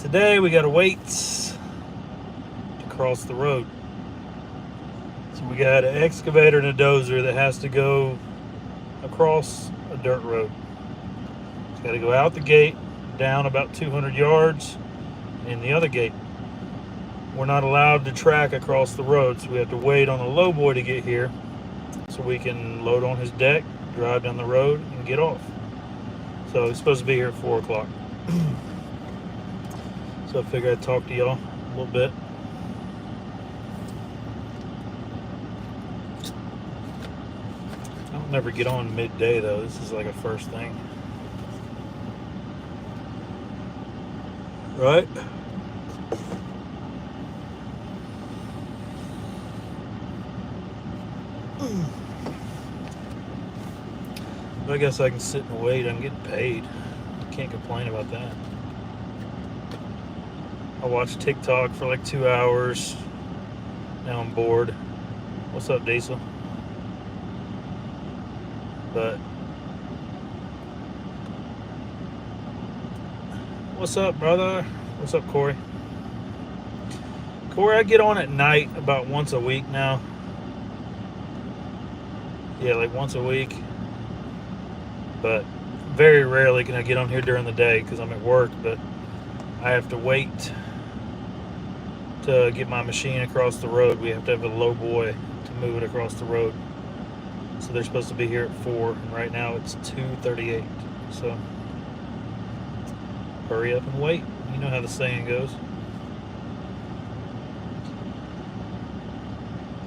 Today we got to wait to cross the road. So we got an excavator and a dozer that has to go across a dirt road. It's got to go out the gate, down about 200 yards, in the other gate. We're not allowed to track across the road, so we have to wait on a lowboy to get here so we can load on his deck, drive down the road, and get off. So he's supposed to be here at 4 o'clock. So I figured I'd talk to y'all a little bit. I don't never get on midday though. This is like a first thing. Right? But I guess I can sit and wait. I'm getting paid. Can't complain about that. I watched TikTok for like 2 hours. Now I'm bored. What's up, Diesel? But what's up, brother? What's up, Corey? Corey, I get on at night about once a week now. Yeah, like once a week. But very rarely can I get on here during the day because I'm at work. But I have to wait to get my machine across the road. We have to have a low boy to move it across the road. So they're supposed to be here at 4, and right now it's 2:38. So hurry up and wait. You know how the saying goes.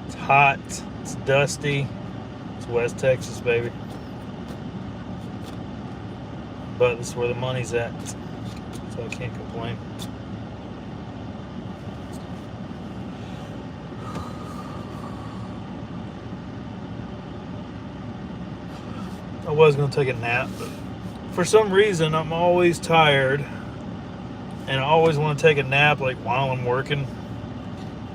It's hot. It's dusty. It's West Texas, baby. But this is where the money's at. So I can't complain. I was going to take a nap, but for some reason I'm always tired and I always want to take a nap like while I'm working.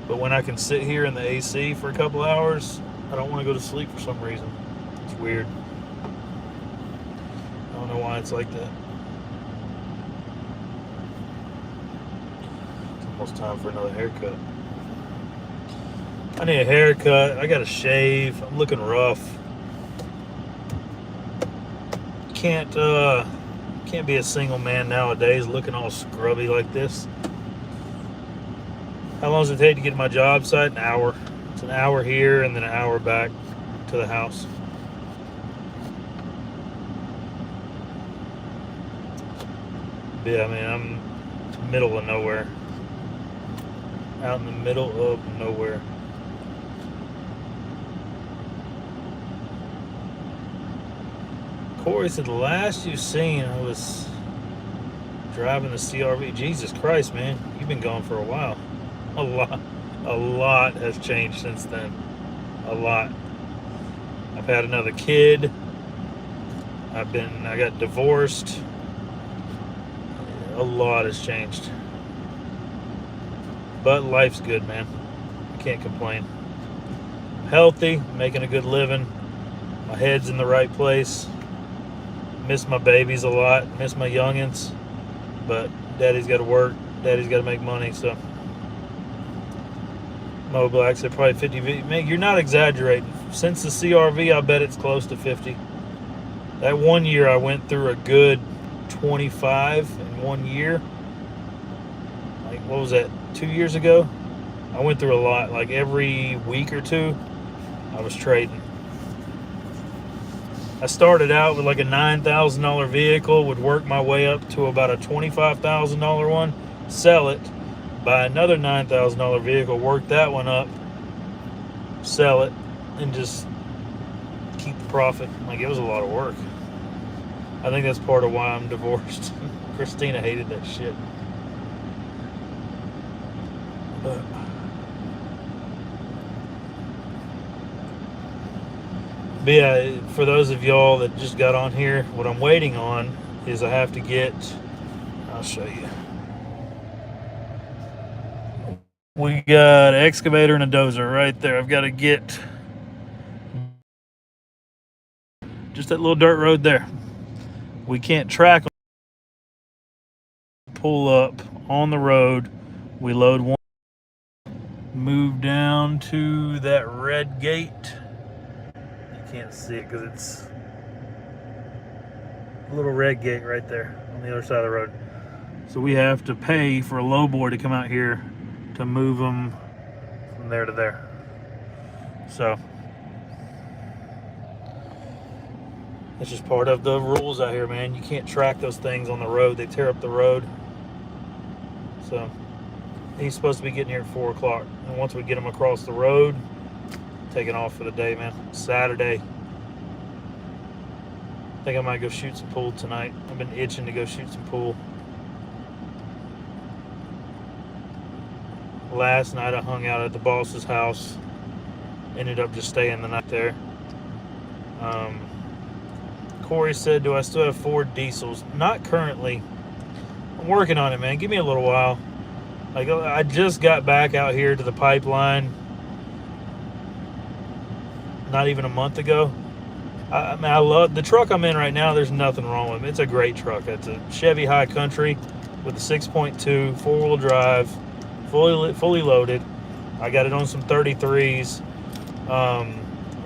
But when I can sit here in the AC for a couple hours, I don't want to go to sleep for some reason. It's weird. I don't know why it's like that. It's almost time for another haircut. I need a haircut. I got to shave. I'm looking rough. Can't be a single man nowadays looking all scrubby like this. How long does it take to get to my job site? An hour. It's an hour here and then an hour back to the house. But yeah, I mean, I'm middle of nowhere. Out in the middle of nowhere. Corey said the last you seen I was driving the CRV. Jesus Christ, man. You've been gone for a while. A lot has changed since then. A lot. I've had another kid. I got divorced. A lot has changed. But life's good, man. I can't complain. I'm healthy, making a good living. My head's in the right place. Miss my babies a lot, miss my youngins, but daddy's got to work, daddy's got to make money, so Mo Black said probably 50. Man, you're not exaggerating. Since the CRV, I bet it's close to 50. That one year I went through a good 25 in 1 year. Like, what was that, 2 years ago? I went through a lot. Like every week or two, I was trading. I started out with like a $9,000 vehicle, would work my way up to about a $25,000 one, sell it, buy another $9,000 vehicle, work that one up, sell it, and just keep the profit. Like, it was a lot of work. I think that's part of why I'm divorced. Christina hated that shit. But yeah, for those of y'all that just got on here, what I'm waiting on is I have to get, I'll show you. We got an excavator and a dozer right there. I've got to get just that little dirt road there. We can't track them. pull up on the road. We load one, move down to that red gate. You can't see it because it's a little red gate right there on the other side of the road. So we have to pay for a lowboy to come out here to move them from there to there. So that's just part of the rules out here, man. You can't track those things on the road. They tear up the road. So he's supposed to be getting here at 4 o'clock. And once we get him across the road, taking off for the day, man. Saturday. I think I might go shoot some pool tonight. I've been itching to go shoot some pool. Last night I hung out at the boss's house. Ended up just staying the night there. Corey said, do I still have Ford diesels? Not currently. I'm working on it, man. Give me a little while. Like, I just got back out here to the pipeline not even a month ago. I mean, I love the truck I'm in right now. There's nothing wrong with it. It's a great truck. It's a Chevy High Country with a 6.2 four-wheel drive, fully loaded. I got it on some 33s.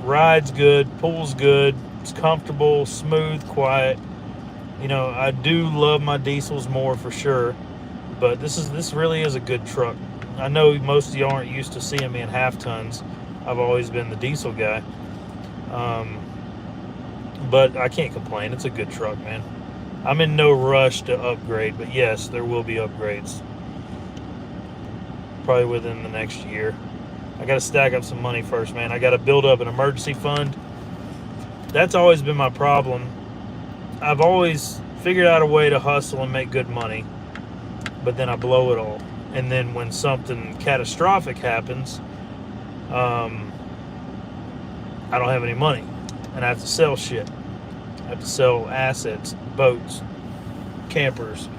Ride's good, pool's good. It's comfortable, smooth, quiet. You know, I do love my diesels more for sure, but this really is a good truck. I know most of you aren't used to seeing me in half tons. I've always been the diesel guy. But I can't complain. It's a good truck, man. I'm in no rush to upgrade, but yes, there will be upgrades. Probably within the next year. I got to stack up some money first, man. I got to build up an emergency fund. That's always been my problem. I've always figured out a way to hustle and make good money, but then I blow it all. And then when something catastrophic happens, I don't have any money, and I have to sell shit. I have to sell assets, boats, campers,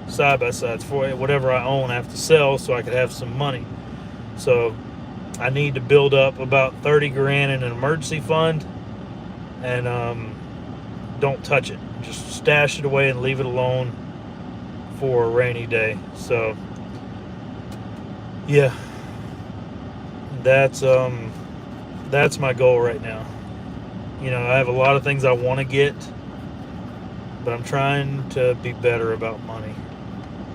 side-by-sides, for whatever I own I have to sell so I could have some money. So I need to build up about 30 grand in an emergency fund, and don't touch it. Just stash it away and leave it alone for a rainy day. So yeah, that's my goal right now. You know, I have a lot of things I want to get, but I'm trying to be better about money.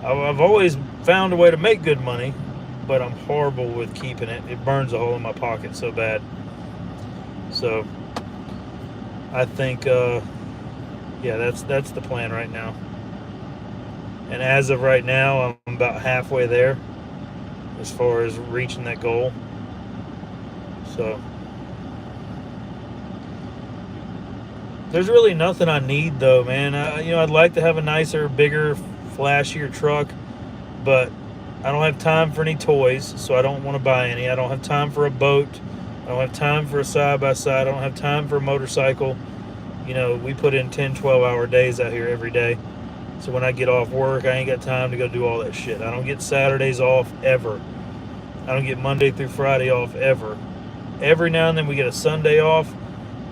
I've always found a way to make good money, but I'm horrible with keeping it. It burns a hole in my pocket so bad. So I think, yeah, that's the plan right now. And as of right now, I'm about halfway there as far as reaching that goal. So there's really nothing I need though, man. I'd like to have a nicer, bigger, flashier truck, but I don't have time for any toys, so I don't want to buy any. I don't have time for a boat. I don't have time for a side-by-side. I don't have time for a motorcycle. You know, we put in 10, 12-hour days out here every day. So when I get off work, I ain't got time to go do all that shit. I don't get Saturdays off ever. I don't get Monday through Friday off ever. Every now and then we get a Sunday off,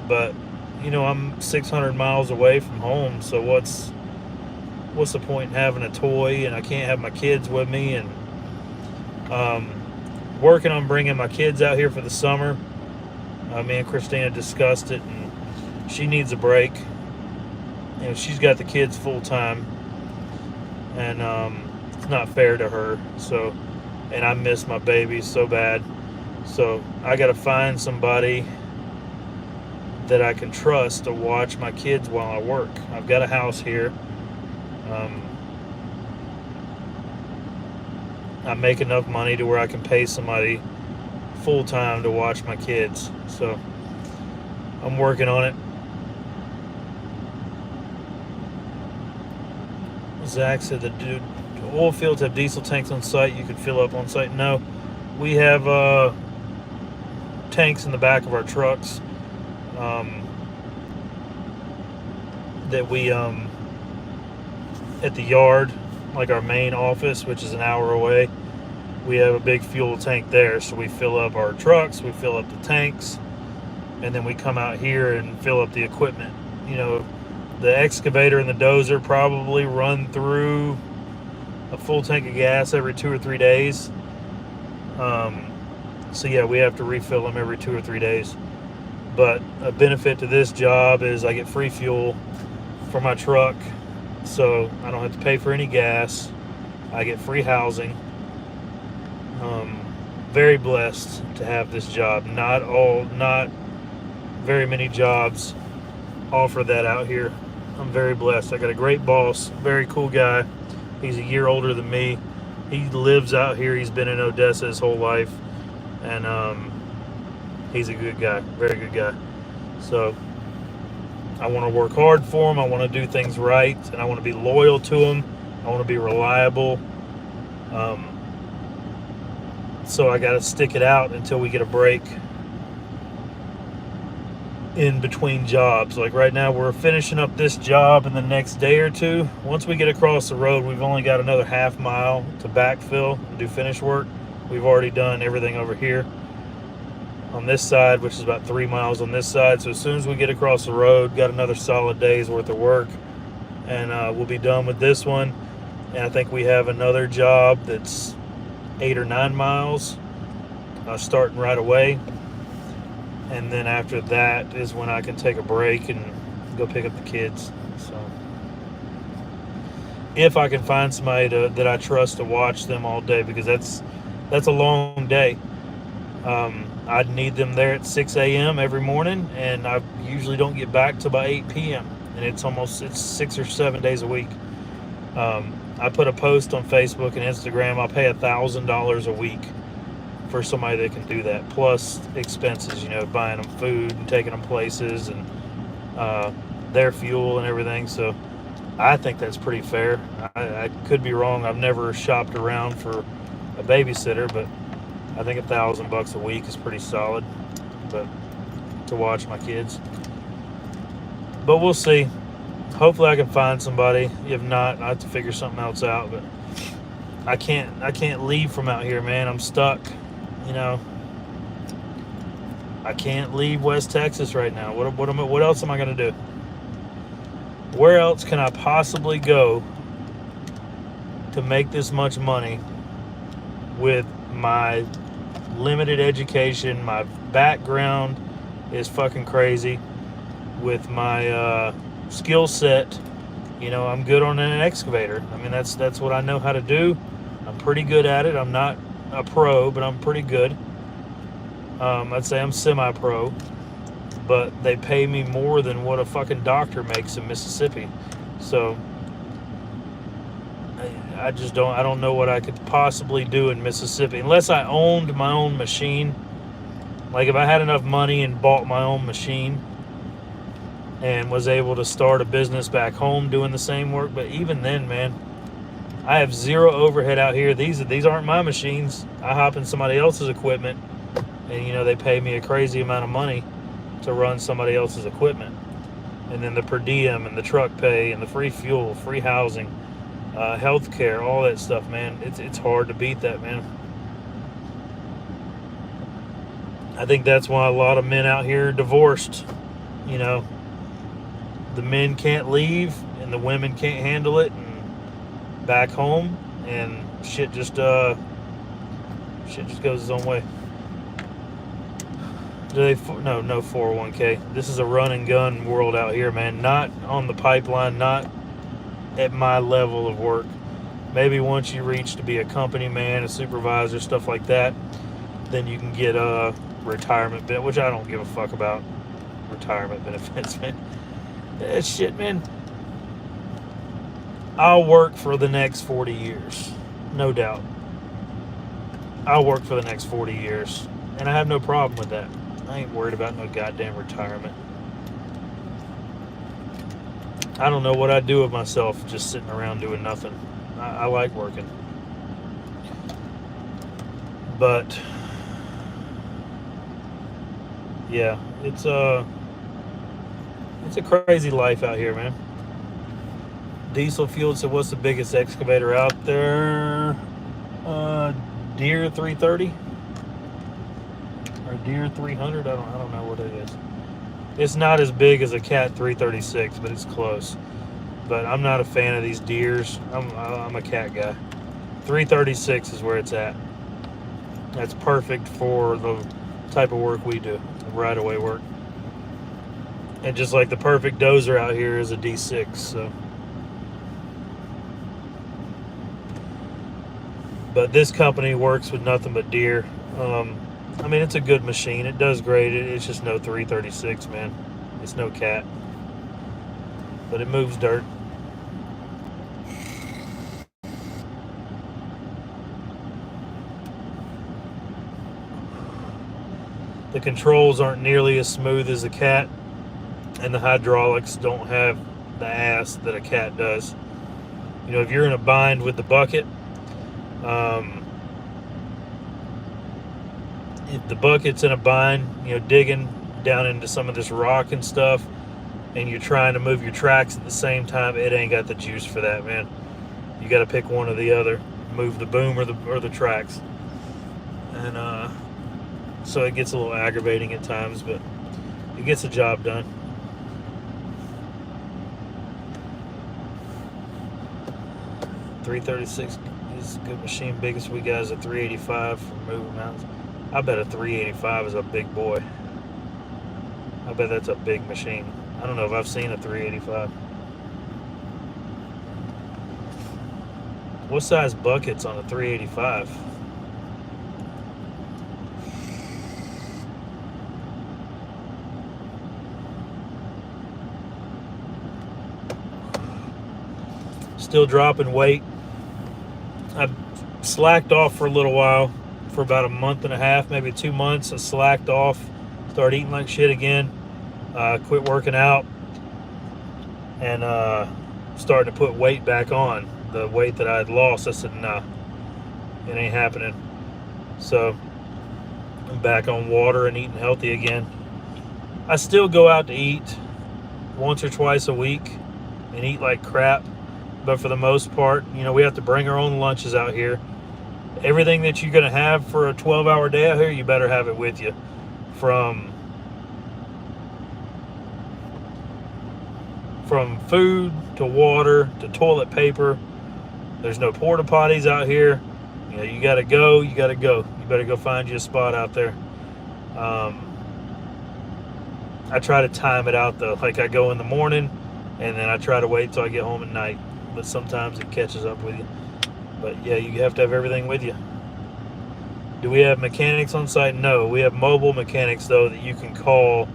but you know, I'm 600 miles away from home, so what's the point in having a toy, and I can't have my kids with me, and working on bringing my kids out here for the summer. Me and Christina discussed it, and she needs a break. You know, she's got the kids full time, and it's not fair to her. So, and I miss my babies so bad. So I got to find somebody that I can trust to watch my kids while I work. I've got a house here. I make enough money to where I can pay somebody full time to watch my kids. So I'm working on it. Zach said the oil fields have diesel tanks on site. You can fill up on site. No, we have tanks in the back of our trucks that we at the yard, like our main office, which is an hour away, we have a big fuel tank there. So we fill up our trucks, we fill up the tanks, and then we come out here and fill up the equipment. You know, the excavator and the dozer probably run through a full tank of gas every 2 or 3 days. So yeah, we have to refill them every 2 or 3 days. But a benefit to this job is I get free fuel for my truck, so I don't have to pay for any gas. I get free housing. Very blessed to have this job. Not very many jobs offer that out here. I'm very blessed. I got a great boss, very cool guy. He's a year older than me. He lives out here. He's been in Odessa his whole life, and he's a good guy, very good guy. So I want to work hard for him. I want to do things right, and I want to be loyal to him. I want to be reliable. So I got to stick it out until we get a break in between jobs. Like right now, we're finishing up this job in the next day or two. Once we get across the road, we've only got another half mile to backfill and do finish work. We've already done everything over here on this side, which is about 3 miles on this side. So as soon as we get across the road, got another solid day's worth of work, and we'll be done with this one. And I think we have another job that's 8 or 9 miles starting right away. And then after that is when I can take a break and go pick up the kids. So if I can find somebody that I trust to watch them all day, because that's a long day. I'd need them there at 6 a.m. every morning, and I usually don't get back till about 8 p.m. And it's 6 or 7 days a week. I put a post on Facebook and Instagram. I'll pay $1,000 a week for somebody that can do that, plus expenses, buying them food and taking them places and their fuel and everything. So I think that's pretty fair. I could be wrong. I've never shopped around for a babysitter, but I think $1,000 a week is pretty solid, but to watch my kids. But we'll see. Hopefully I can find somebody. If not, I have to figure something else out. But I can't leave from out here, man. I'm stuck. I can't leave West Texas right now. What else am I gonna do? Where else can I possibly go to make this much money with my limited education? My background is fucking crazy. With my skill set, I'm good on an excavator. I mean, that's what I know how to do. I'm pretty good at it. I'm not a pro, but I'm pretty good. I'd say I'm semi-pro, but they pay me more than what a fucking doctor makes in Mississippi. So I don't know what I could possibly do in Mississippi unless I owned my own machine. Like if I had enough money and bought my own machine and was able to start a business back home doing the same work. But even then, man, I have zero overhead out here. These aren't my machines. I hop in somebody else's equipment, and they pay me a crazy amount of money to run somebody else's equipment. And then the per diem and the truck pay and the free fuel, free housing, health care, all that stuff, man. It's hard to beat that, man. I think that's why a lot of men out here are divorced. The men can't leave and the women can't handle it, and back home, and shit just goes its own way. No 401k. This is a run and gun world out here, man. Not on the pipeline, not at my level of work. Maybe once you reach to be a company man, a supervisor, stuff like that, then you can get a retirement benefit, which I don't give a fuck about retirement benefits, man. That shit, man. I'll work for the next 40 years. No doubt. I'll work for the next 40 years. And I have no problem with that. I ain't worried about no goddamn retirement. I don't know what I'd do with myself just sitting around doing nothing. I like working. But yeah, it's a crazy life out here, man. Diesel Fuel said, what's the biggest excavator out there? Deere 330 or Deere 300. I don't know what it is. It's not as big as a Cat 336, but it's close. But I'm not a fan of these Deeres. I'm a Cat guy. 336 is where it's at. That's perfect for the type of work we do, right-of-way work. And just like the perfect dozer out here is a D6. So, but this company works with nothing but Deere. I mean, it's a good machine. It does great. It's just no 336, man. It's no cat. But it moves dirt. The controls aren't nearly as smooth as a cat, and the hydraulics don't have the ass that a cat does. You know, if you're in a bind with the bucket, if the bucket's in a bind, you know, digging down into some of this rock and stuff, and you're trying to move your tracks at the same time, it ain't got the juice for that, man. You got to pick one or the other, move the boom or the tracks, and so it gets a little aggravating at times, but it gets the job done. .336 is a good machine. Biggest we got is a 385 for moving mountains. I bet a 385 is a big boy. I bet that's a big machine. I don't know if I've seen a 385. What size buckets on a 385? Still dropping weight. I slacked off for a little while, for about a month and a half, maybe 2 months. I slacked off, started eating like shit again, quit working out, and started to put weight back on. The weight that I had lost, I said, nah, it ain't happening. So I'm back on water and eating healthy again. I still go out to eat once or twice a week and eat like crap. But for the most part, you know, we have to bring our own lunches out here. Everything that you're going to have for a 12-hour day out here, you better have it with you. From food to water to toilet paper. There's no porta potties out here. You know, you got to go. You better go find you a spot out there. I try to time it out, though. Like, I go in the morning, and then I try to wait till I get home at night. But sometimes it catches up with you. But yeah, you have to have everything with you. Do we have mechanics on site? No. We have mobile mechanics, though, that you can call.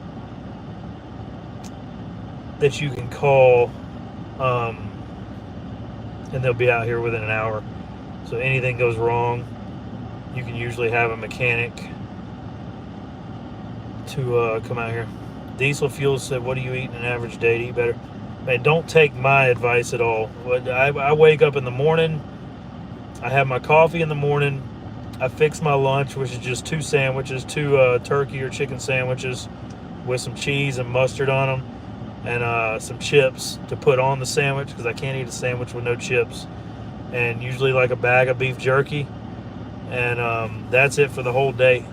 And they'll be out here within an hour. So anything goes wrong, you can usually have a mechanic to come out here. Diesel Fuel said, what do you eat in an average day to eat better? Man, don't take my advice at all. I wake up in the morning, I have my coffee in the morning, I fix my lunch, which is just two sandwiches, two turkey or chicken sandwiches with some cheese and mustard on them, and some chips to put on the sandwich, because I can't eat a sandwich with no chips, and usually like a bag of beef jerky, and that's it for the whole day.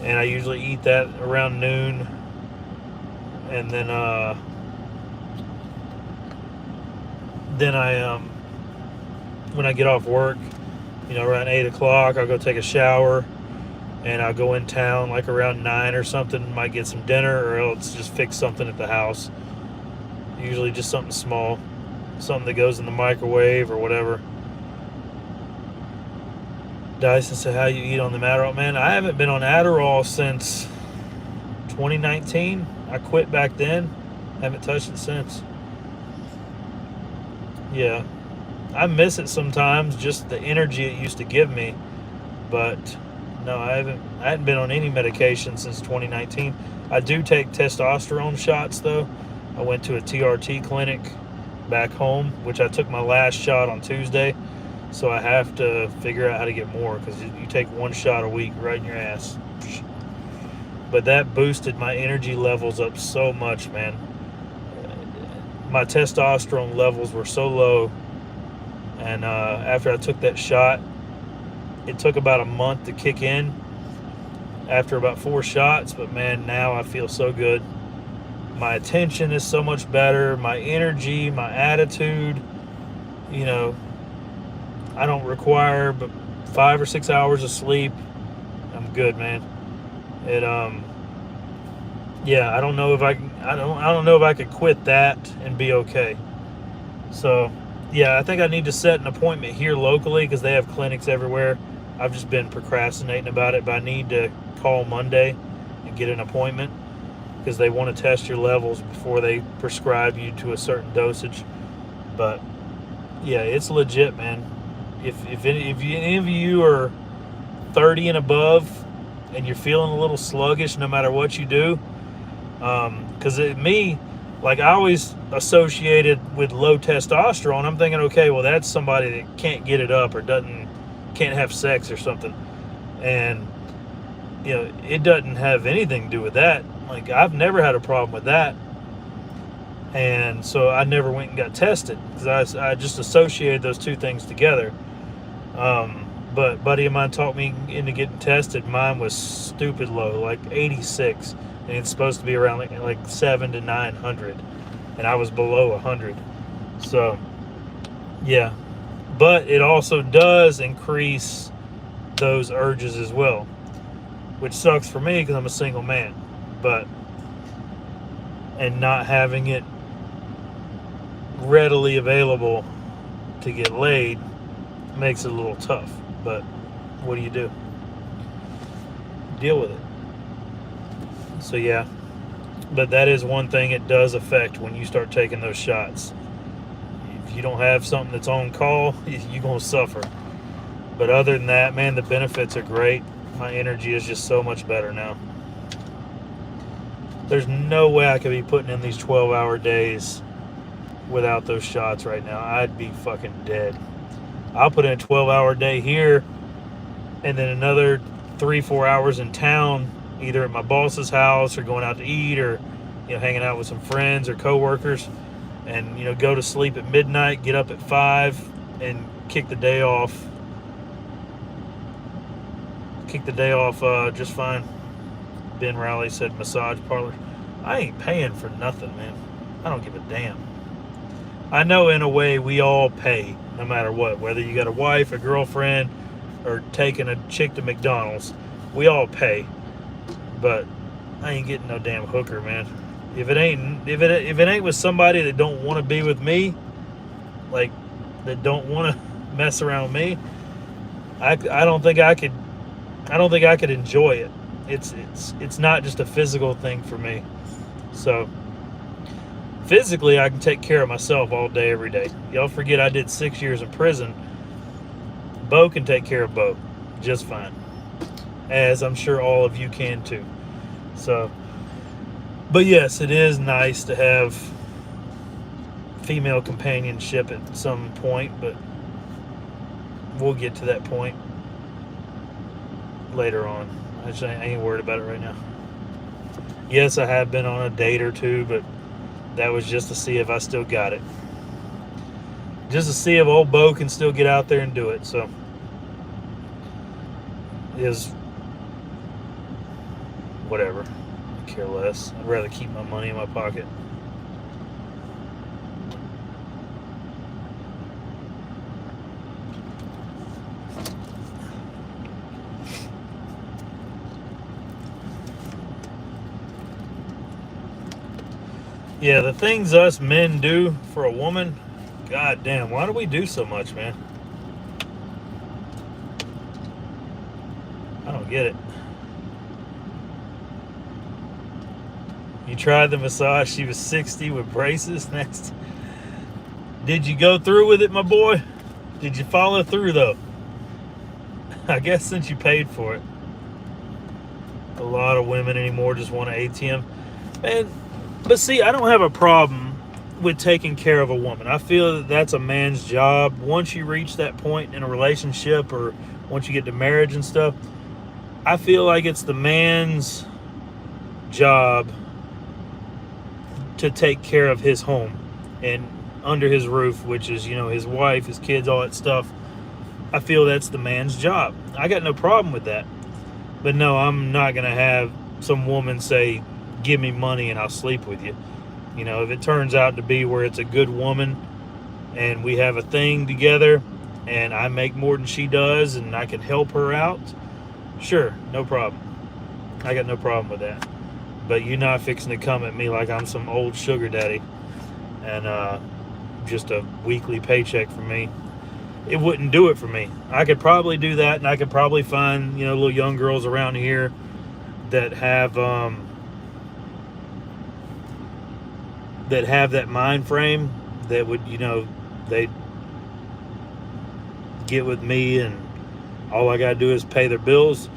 And I usually eat that around noon, and then I when I get off work, you know, around 8 o'clock, I'll go take a shower, and I'll go in town like around 9 or something, might get some dinner, or else just fix something at the house. Usually just something small, something that goes in the microwave or whatever. Dyson said, how you eat on the Adderall? Man, I haven't been on Adderall since 2019. I quit back then. Haven't touched it since. Yeah, I miss it sometimes, just the energy it used to give me. But no, I hadn't been on any medication since 2019. I do take testosterone shots, though. I went to a TRT clinic back home, which I took my last shot on Tuesday. So I have to figure out how to get more, because you take one shot a week right in your ass. But that boosted my energy levels up so much, man. My testosterone levels were so low, and after I took that shot, it took about a month to kick in after about 4 shots, but man, now I feel so good. My attention is so much better, my energy, my attitude, you know, I don't require but 5 or 6 hours of sleep. I'm good, man. It yeah, I don't know if I don't know if I could quit that and be okay. So, yeah, I think I need to set an appointment here locally because they have clinics everywhere. I've just been procrastinating about it, but I need to call Monday and get an appointment because they want to test your levels before they prescribe you to a certain dosage. But yeah, it's legit, man. Any of you are 30 and above and you're feeling a little sluggish no matter what you do, because me, like, I always associated with low testosterone. I'm thinking, okay, well, that's somebody that can't get it up or can't have sex or something. And it doesn't have anything to do with that. Like, I've never had a problem with that, and so I never went and got tested because I just associated those two things together. But a buddy of mine talked me into getting tested. Mine was stupid low, like 86, and it's supposed to be around like 7 to 900, and I was below 100. So yeah, but it also does increase those urges as well, which sucks for me because I'm a single man. But and not having it readily available to get laid makes it a little tough. But what do you do? Deal with it. So yeah, but that is one thing it does affect when you start taking those shots. If you don't have something that's on call, you're going to suffer. But other than that, man, the benefits are great. My energy is just so much better now. There's no way I could be putting in these 12-hour days without those shots right now. I'd be fucking dead. I'll put in a 12-hour day here and then another 3-4 hours in town, either at my boss's house or going out to eat or hanging out with some friends or coworkers, and go to sleep at midnight, get up at 5 and kick the day off just fine. Ben Rowley said massage parlor. I ain't paying for nothing, man. I don't give a damn. I know in a way we all pay, no matter what. Whether you got a wife, a girlfriend, or taking a chick to McDonald's, we all pay. But I ain't getting no damn hooker, man. If it ain't with somebody that don't want to be with me, like that don't want to mess around with me, I don't think I could enjoy it. It's not just a physical thing for me. So physically, I can take care of myself all day, every day. Y'all forget I did 6 years in prison. Bo can take care of Bo just fine, as I'm sure all of you can too. So, but yes, it is nice to have female companionship at some point, but we'll get to that point later on. I ain't worried about it right now. Yes, I have been on a date or two, but that was just to see if I still got it. Just to see if old Bo can still get out there and do it. So, is whatever. I care less. I'd rather keep my money in my pocket. Yeah, the things us men do for a woman, god damn, why do we do so much, man? I don't get it. You tried the massage, she was 60 with braces next. Did you go through with it, my boy? Did you follow through, though? I guess since you paid for it. A lot of women anymore just want an ATM. Man, but see, I don't have a problem with taking care of a woman. I feel that that's a man's job. Once you reach that point in a relationship or once you get to marriage and stuff, I feel like it's the man's job to take care of his home and under his roof, which is, his wife, his kids, all that stuff. I feel that's the man's job. I got no problem with that. But no, I'm not going to have some woman say, give me money and I'll sleep with you. If it turns out to be where it's a good woman and we have a thing together, and I make more than she does and I can help her out, sure, no problem. I got no problem with that. But you're not fixing to come at me like I'm some old sugar daddy and just a weekly paycheck for me. It wouldn't do it for me. I could probably do that, and I could probably find, little young girls around here that have that mind frame that would, they'd get with me and all I gotta do is pay their bills.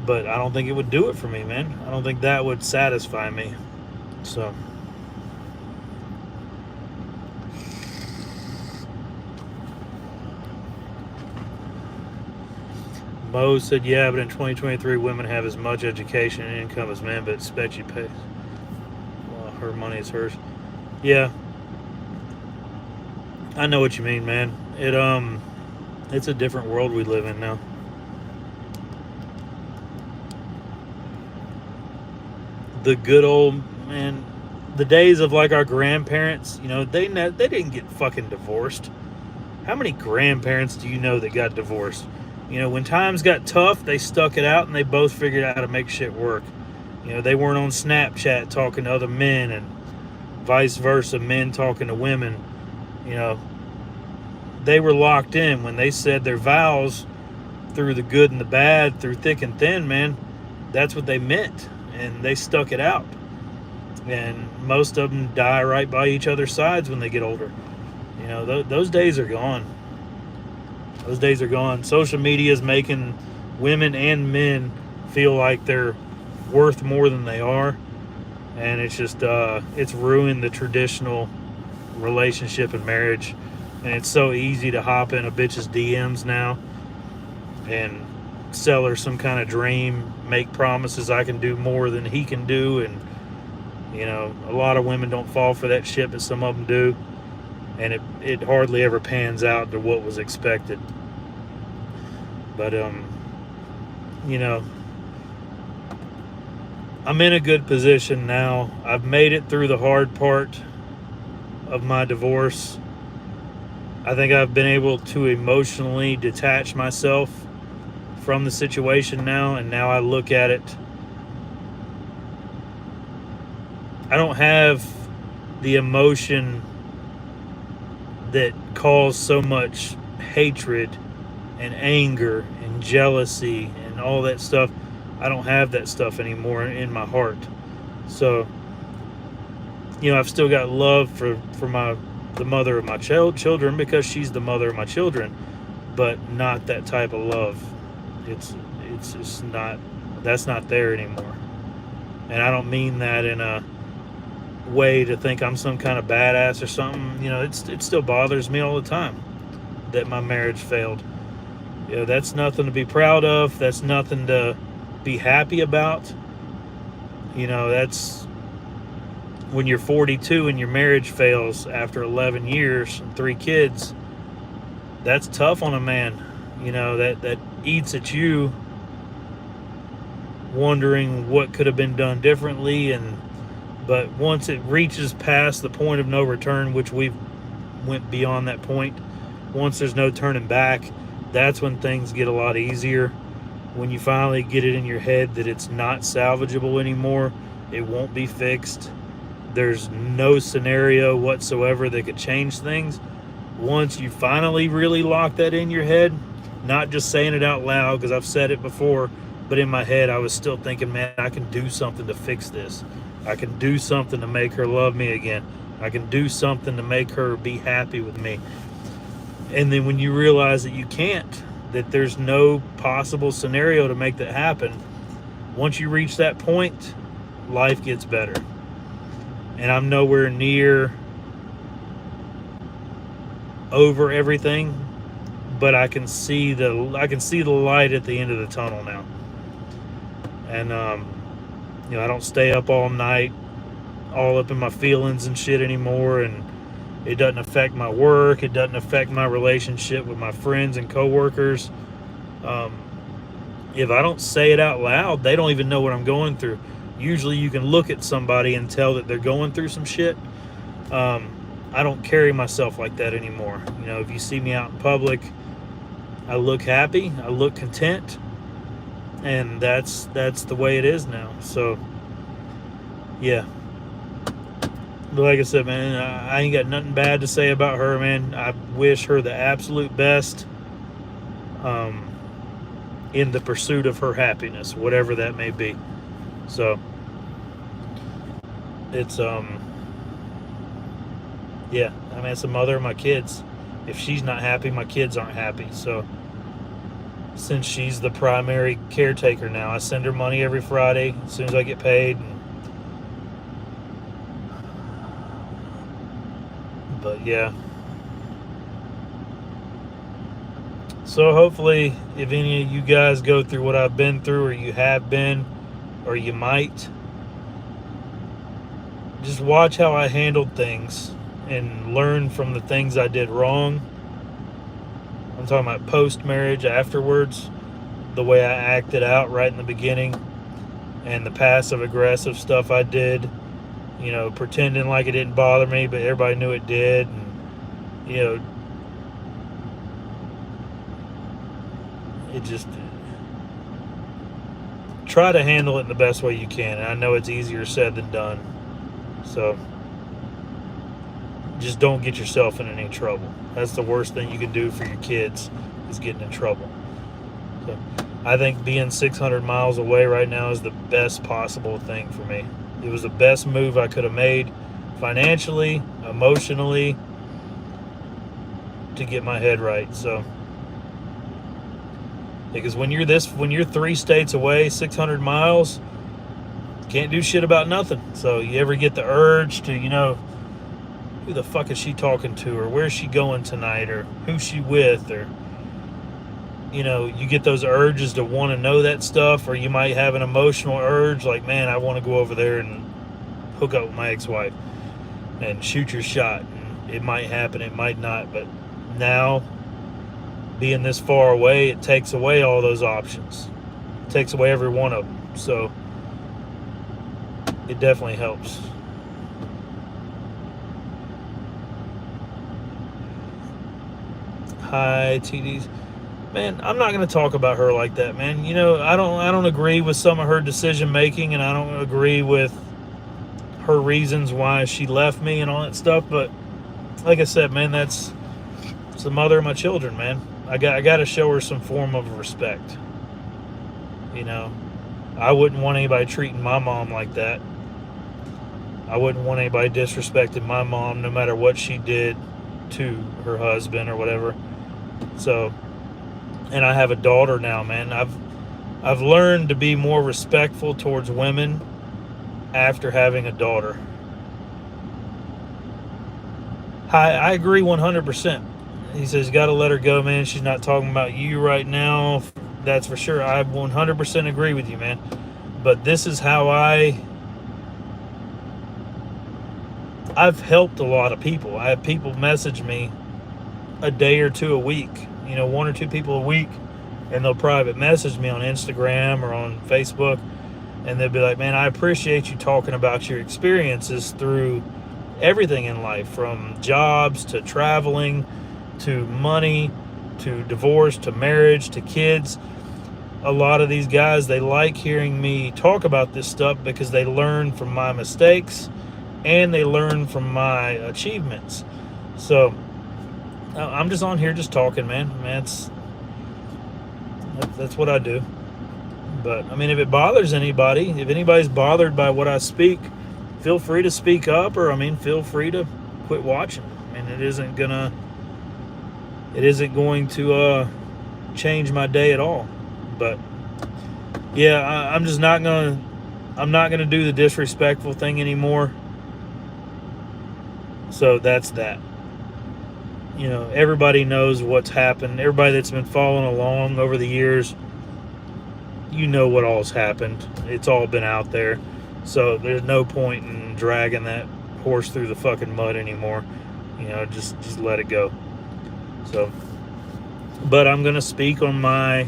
But I don't think it would do it for me, man. I don't think that would satisfy me. So Mo said, yeah, but in 2023, women have as much education and income as men, but expect you to pay. Well, her money is hers. Yeah, I know what you mean, man. It's a different world we live in now. The good old, man, the days of like our grandparents, they didn't get fucking divorced. How many grandparents do you know that got divorced? When times got tough, they stuck it out and they both figured out how to make shit work. They weren't on Snapchat talking to other men and vice versa, men talking to women. They were locked in when they said their vows through the good and the bad, through thick and thin, man. That's what they meant. And they stuck it out. And most of them die right by each other's sides when they get older. Those days are gone. Those days are gone. Social media is making women and men feel like they're worth more than they are. And it's just, it's ruined the traditional relationship and marriage. And it's so easy to hop in a bitch's DMs now and sell her some kind of dream, make promises I can do more than he can do. And, a lot of women don't fall for that shit, but some of them do. And it hardly ever pans out to what was expected. But, I'm in a good position now. I've made it through the hard part of my divorce. I think I've been able to emotionally detach myself from the situation now, and now I look at it. I don't have the emotion that caused so much hatred and anger and jealousy and all that stuff. I don't have that stuff anymore in my heart. So, I've still got love for the mother of my children because she's the mother of my children, but not that type of love. It's just not, that's not there anymore. And I don't mean that in a way to think I'm some kind of badass or something. It still bothers me all the time that my marriage failed. That's nothing to be proud of. That's nothing to be happy about. That's when you're 42 and your marriage fails after 11 years and 3 kids. That's tough on a man. That eats at you, wondering what could have been done differently. But once it reaches past the point of no return, which we've went beyond that point, once there's no turning back, that's when things get a lot easier. When you finally get it in your head that it's not salvageable anymore, it won't be fixed, there's no scenario whatsoever that could change things. Once you finally really lock that in your head, not just saying it out loud because I've said it before, but in my head I was still thinking, man, I can do something to fix this. I can do something to make her love me again. I can do something to make her be happy with me. And then when you realize that you can't, that there's no possible scenario to make that happen, once you reach that point, life gets better. And I'm nowhere near over everything, but I can see the light at the end of the tunnel now. And I don't stay up all night, all up in my feelings and shit anymore, and it doesn't affect my work. It doesn't affect my relationship with my friends and coworkers. If I don't say it out loud, they don't even know what I'm going through. Usually you can look at somebody and tell that they're going through some shit. I I don't carry myself like that anymore. You know, if you see me out in public, I look happy, I look content, and that's the way it is now. So yeah. But like I said, man, I ain't got nothing bad to say about her, man. I wish her the absolute best in the pursuit of her happiness, whatever that may be. So it's yeah, I mean, it's the mother of my kids. If she's not happy, my kids aren't happy. So since she's the primary caretaker now, I send her money every Friday as soon as I get paid. But yeah. So hopefully, if any of you guys go through what I've been through, or you have been, or you might, just watch how I handled things and learn from the things I did wrong. I'm talking about post-marriage, afterwards, the way I acted out right in the beginning, and the passive-aggressive stuff I did, you know, pretending like it didn't bother me, but everybody knew it did, and, you know, it just, try to handle it in the best way you can. And I know it's easier said than done. So just don't get yourself in any trouble. That's the worst thing you can do for your kids, is getting in trouble. So I think being 600 miles away right now is the best possible thing for me. It was the best move I could have made financially, emotionally, to get my head right. So because when you're 3 states away, 600 miles, can't do shit about nothing. So you ever get the urge to, you know, who the fuck is she talking to, or where's she going tonight, or who's she with, or, you know, you get those urges to want to know that stuff, or you might have an emotional urge like, man, I want to go over there and hook up with my ex-wife, and shoot your shot. And it might happen, it might not, but now, being this far away, it takes away all those options. It takes away every one of them. So it definitely helps. Hi, TDs. Man, I'm not going to talk about her like that, man. You know, I don't agree with some of her decision making, and I don't agree with her reasons why she left me and all that stuff. But like I said, man, it's the mother of my children, man. I got to show her some form of respect. You know, I wouldn't want anybody treating my mom like that. I wouldn't want anybody disrespecting my mom, no matter what she did to her husband or whatever. So, and I have a daughter now, man. I've learned to be more respectful towards women after having a daughter. I agree 100%. He says, got to let her go, man. She's not talking about you right now. That's for sure. I 100% agree with you, man. But this is how I've helped a lot of people. I have people message me a day or two a week, you know, 1 or 2 people a week, and they'll private message me on Instagram or on Facebook, and they'll be like, man, I appreciate you talking about your experiences through everything in life, from jobs to traveling to money to divorce to marriage to kids. A lot of these guys, they like hearing me talk about this stuff because they learn from my mistakes and they learn from my achievements. So I'm just on here just talking, man. That's what I do. But I mean, if it bothers anybody, if anybody's bothered by what I speak, feel free to speak up, or I mean, feel free to quit watching. I mean, it isn't going to change my day at all. But yeah, I'm not gonna do the disrespectful thing anymore. So that's that. You know, everybody knows what's happened. Everybody that's been following along over the years, you know what all's happened. It's all been out there. So there's no point in dragging that horse through the fucking mud anymore. You know, just let it go. So, but I'm gonna speak on my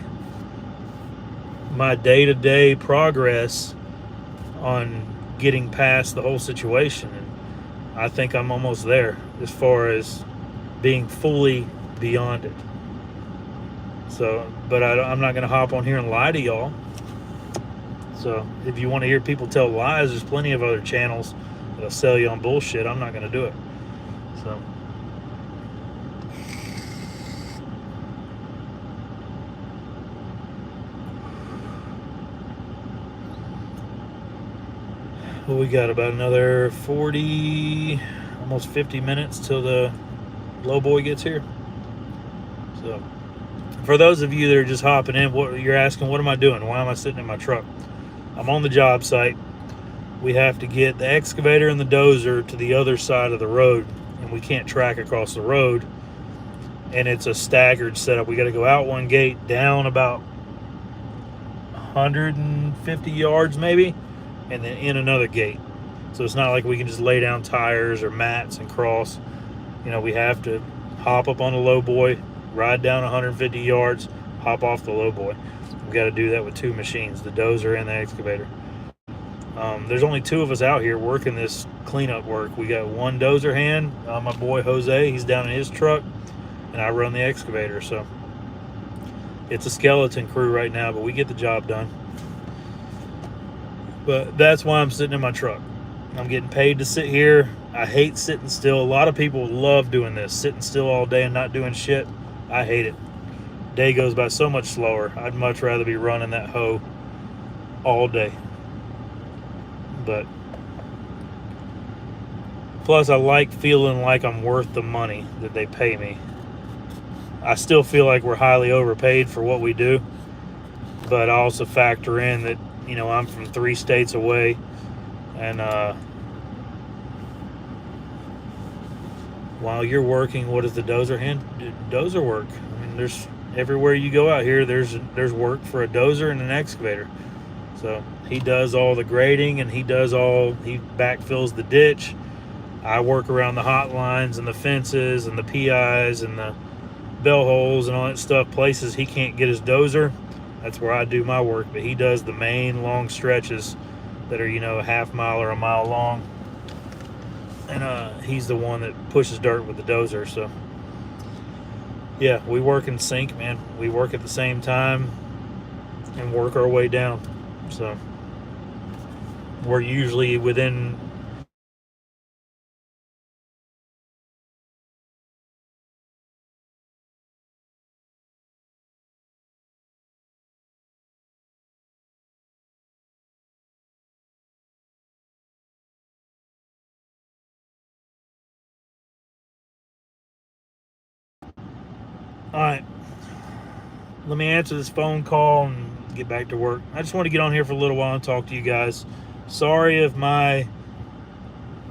day-to-day progress on getting past the whole situation. And I think I'm almost there as far as being fully beyond it. So, but I'm not going to hop on here and lie to y'all. So if you want to hear people tell lies, there's plenty of other channels that'll sell you on bullshit. I'm not going to do it. So. Well, we got about another 40, almost 50 minutes till the low boy gets here. So for those of you that are just hopping in, what you're asking, what am I doing? Why am I sitting in my truck? I'm on the job site. We have to get the excavator and the dozer to the other side of the road, and we can't track across the road. And it's a staggered setup. We got to go out one gate, down about 150 yards maybe, and then in another gate. So it's not like we can just lay down tires or mats and cross. You know, we have to hop up on the low boy, ride down 150 yards, hop off the low boy. We got to do that with two machines, the dozer and the excavator. There's only two of us out here working this cleanup work. We got one dozer hand, my boy Jose, he's down in his truck, and I run the excavator. So it's a skeleton crew right now, but we get the job done. But that's why I'm sitting in my truck. I'm getting paid to sit here. I hate sitting still. A lot of people love doing this, sitting still all day and not doing shit. I hate it. Day goes by so much slower. I'd much rather be running that hoe all day. But plus I like feeling like I'm worth the money that they pay me. I still feel like we're highly overpaid for what we do, but I also factor in that, you know, I'm from 3 states away, and while you're working, what does the dozer hand do? Dozer work. I mean, there's everywhere you go out here, there's work for a dozer and an excavator. So he does all the grading, and he backfills the ditch. I work around the hot lines and the fences and the PIs and the bell holes and all that stuff. Places he can't get his dozer, that's where I do my work. But he does the main long stretches that are, you know, a half mile or a mile long. And he's the one that pushes dirt with the dozer. So yeah, we work in sync, man. We work at the same time and work our way down. So we're usually within all right, let me answer this phone call and get back to work. I just want to get on here for a little while and talk to you guys. Sorry if my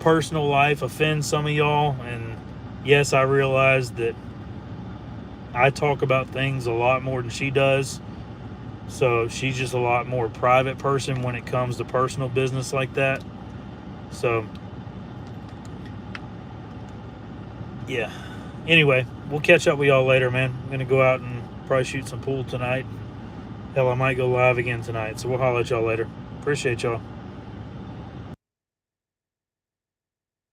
personal life offends some of y'all, and yes, I realize that I talk about things a lot more than she does, so she's just a lot more private person when it comes to personal business like that. So yeah, anyway, we'll catch up with y'all later, man. I'm gonna go out and probably shoot some pool tonight. Hell, I might go live again tonight, so we'll holler at y'all later. Appreciate y'all.